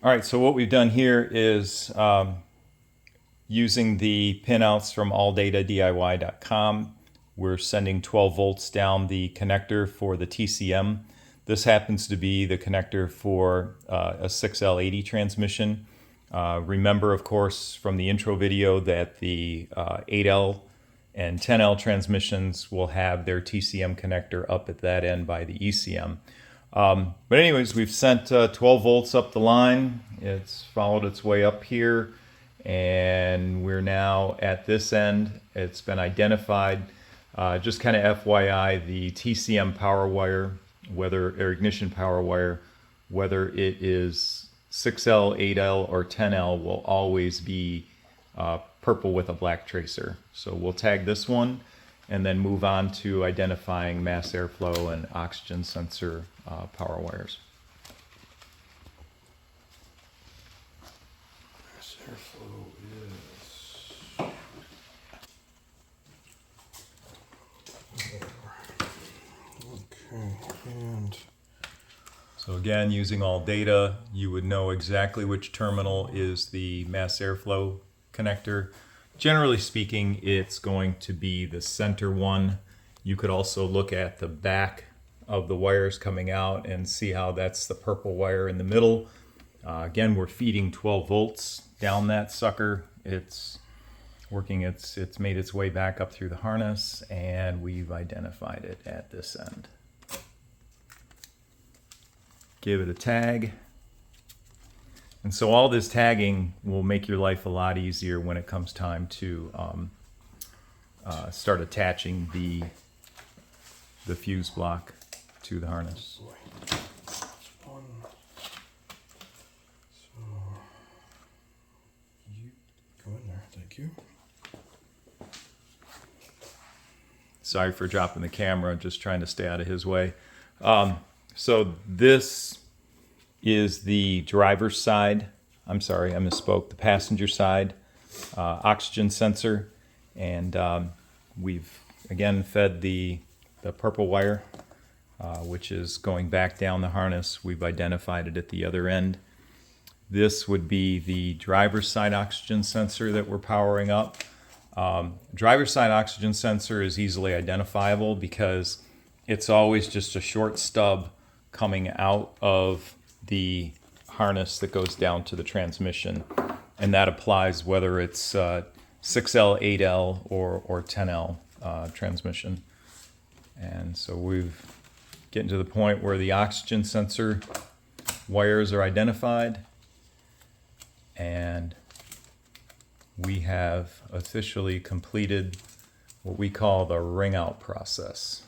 All right, so what we've done here is using the pinouts from alldatadiy.com, we're sending 12 volts down the connector for the TCM. This happens to be the connector for a 6L80 transmission. Remember, of course, from the intro video that the 8L and 10L transmissions will have their TCM connector up at that end by the ECM. But anyways, we've sent 12 volts up the line. It's followed its way up here, and we're now at this end. It's been identified. Just kind of FYI, the TCM power wire, or ignition power wire, whether it is 6L, 8L, or 10L, will always be purple with a black tracer. So we'll tag this one and then move on to identifying mass airflow and oxygen sensor power wires. Mass airflow is... Okay, and... So again, using all data, you would know exactly which terminal is the mass airflow connector. Generally speaking, it's going to be the center one. You could also look at the back of the wires coming out and see how that's the purple wire in the middle. Again, we're feeding 12 volts down that sucker. It's working, it's made its way back up through the harness, and we've identified it at this end. Give it a tag. And so all this tagging will make your life a lot easier when it comes time to start attaching the fuse block to the harness. One. So you go in there, thank you. Sorry for dropping the camera, just trying to stay out of his way. So this is the driver's side. I'm sorry, I misspoke. The passenger side oxygen sensor, and we've again fed the purple wire, which is going back down the harness. We've identified it at the other end. This would be the driver's side oxygen sensor that we're powering up. Driver's side oxygen sensor is easily identifiable because it's always just a short stub coming out of the harness that goes down to the transmission, and that applies whether it's 6L, 8L, or 10L transmission. And so we've getting to the point where the oxygen sensor wires are identified, and we have officially completed what we call the ring out process.